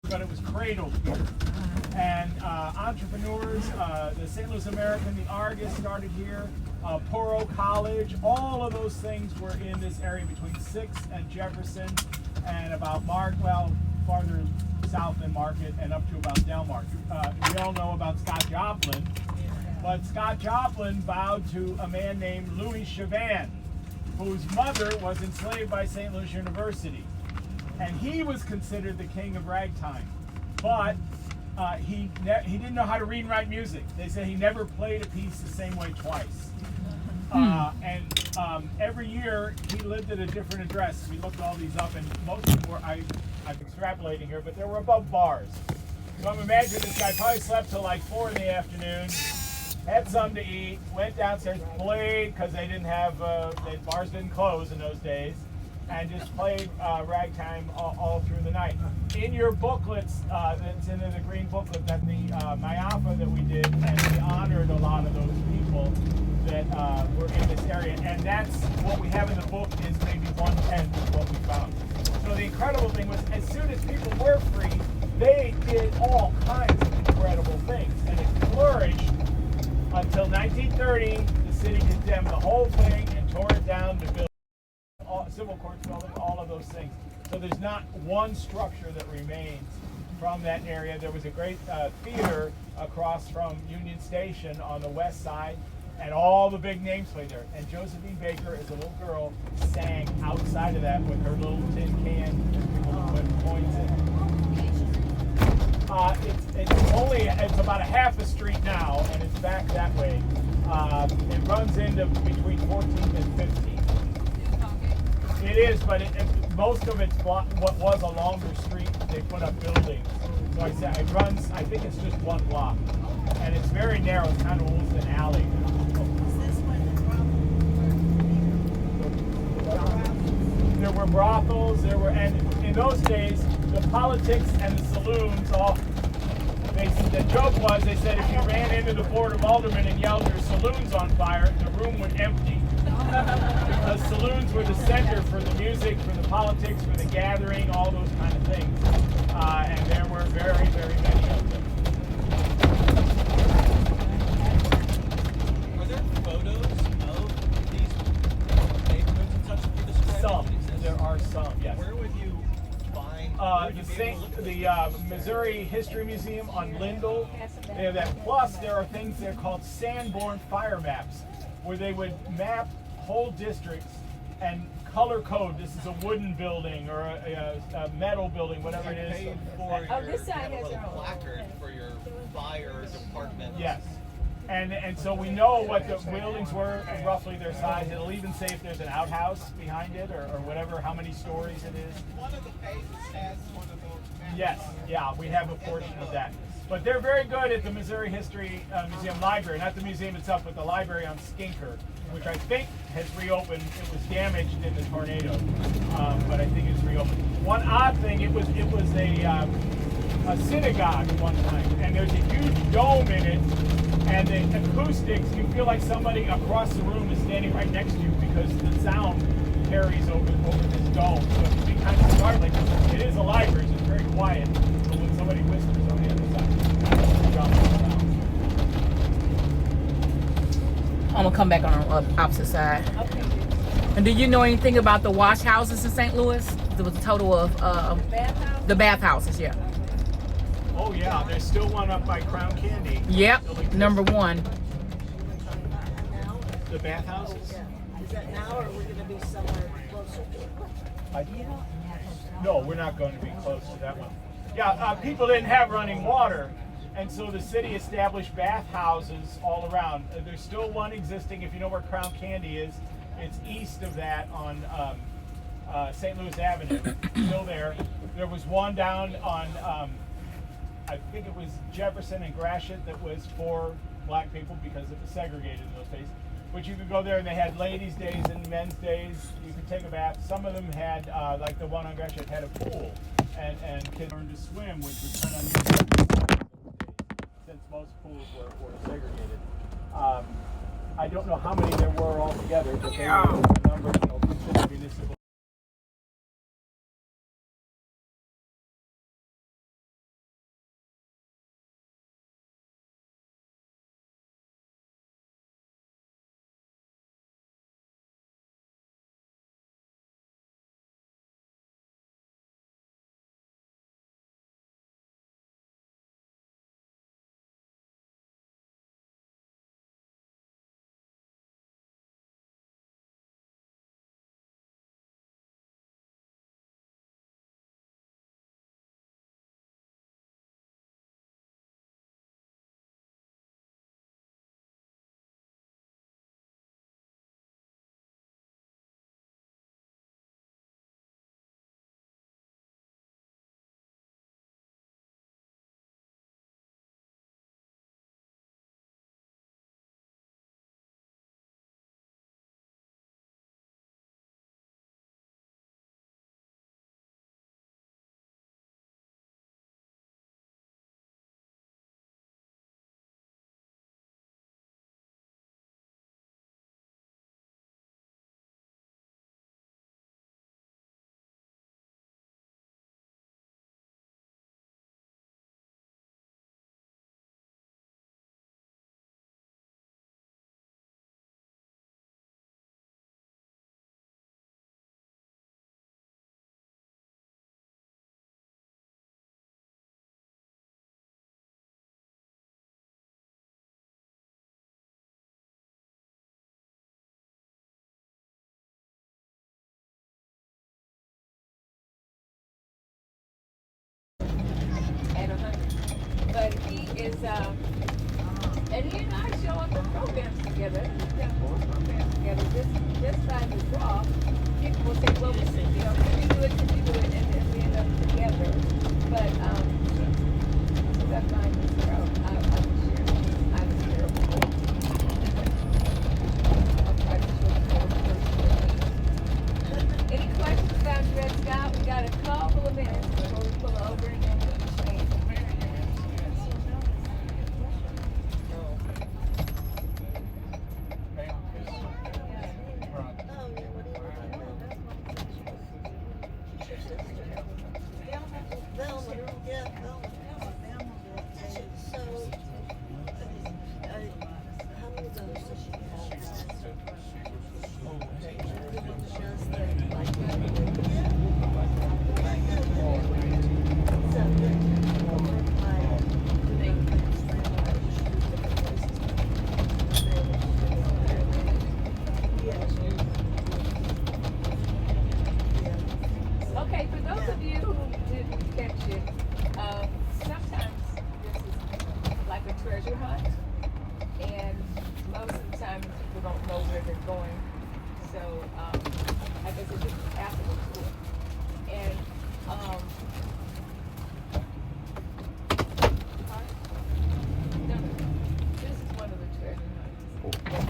but it was cradled here. And entrepreneurs, the St. Louis American, the Argus started here, Poro College, all of those things were in this area between 6th and Jefferson and about farther south than Market and up to about Delmark. We all know about Scott Joplin, but Scott Joplin bowed to a man named Louis Chavan, whose mother was enslaved by St. Louis University. And he was considered the king of ragtime, but he didn't know how to read and write music. They say he never played a piece the same way twice. Every year he lived at a different address. We looked all these up, and most of them were, I'm extrapolating here, but they were above bars. So I'm imagining this guy probably slept till like 4 in the afternoon, had something to eat, went downstairs, played, because they didn't have, bars didn't close in those days, and just played ragtime all through the night. In your booklets, that's in the green booklet, that the MIAFA that we did, and we honored a lot of those people that were in this area, and that's what we have in the book is maybe 1/10 of what we found. So the incredible thing was, as soon as people were free, they did all kinds of incredible things, and it flourished until 1930. The city condemned the whole thing and tore it down to build civil courts building, all of those things. So there's not one structure that remains from that area. There was a great theater across from Union Station on the west side, and all the big names played there. And Josephine Baker, as a little girl, sang outside of that with her little tin can and people would put coins in. It's about a half a street now, and it's back that way. It runs into between 14th and 15th. It is, but most of it's what was a longer street. They put up buildings. So I said it runs, I think it's just 1 block. And it's very narrow. It's kind of almost an alley. There were brothels, and in those days, the politics and the saloons the joke was, they said if you ran into the Board of Aldermen and yelled your saloon's on fire, the room would empty. Because saloons were the center for the music, for the politics, for the gathering, all those kind of things. And there were very, very many of them. Are there photos of these neighborhoods and such that you described? Some. There are some, yes. Where would you find the Missouri History Museum on Lindell. They have that. Plus, there are things there called Sanborn fire maps, where they would map whole districts and color code. This is a wooden building or a metal building, whatever it is. This side has their own placard for your fire department. Yes. And so we know what the buildings were and roughly their size. It'll even say if there's an outhouse behind it or whatever, how many stories it is. One of the pages has one of those maps. Yes, yeah, we have a portion of that. But they're very good at the Missouri History Museum Library, not the museum itself, but the library on Skinker, which I think has reopened. It was damaged in the tornado, but I think it's reopened. One odd thing, it was a synagogue at one time, and there's a huge dome in it, and the acoustics, you feel like somebody across the room is standing right next to you because the sound carries over this dome. So it can be kind of startling. It is a library, so it's very quiet, but when somebody whispers on the other side, I'm gonna come back on the opposite side. Okay. And do you know anything about the wash houses in St. Louis? There was a total of the bathhouses, yeah. Oh yeah, there's still one up by Crown Candy. Yep, number 1. The bathhouses? Is that now, or are we going to be somewhere closer to it? No, we're not going to be close to that one. Yeah, people didn't have running water, and so the city established bathhouses all around. There's still one existing, if you know where Crown Candy is. It's east of that on St. Louis Avenue, still there. There was one down on, I think it was Jefferson and Gratiot, that was for black people because it was segregated in those days. But you could go there and they had ladies' days and men's days. You could take a bath. Some of them had, like the one on Gratiot, had a pool. And kids learned to swim, which was kind of unusual since most pools were segregated. I don't know how many there were altogether, but they were a number, considered municipal. But he is, and he and I show up for programs together. We've done 4 programs together. This time to draw, people will say, well, can you do it, and then we end up together. But, so that mine was there. I was terrible. I'll try to show the first. Any questions about Dred Scott? We got a couple of minutes before we pull over and then we'll change. Velma, yeah, Velma. So, how many of those does she have? Does the, like, Okay, for those of you who didn't catch it, sometimes this is like a treasure hunt, and most of the time people don't know where they're going. So, I guess it's just after the tour. And, no, this is one of the treasure hunts.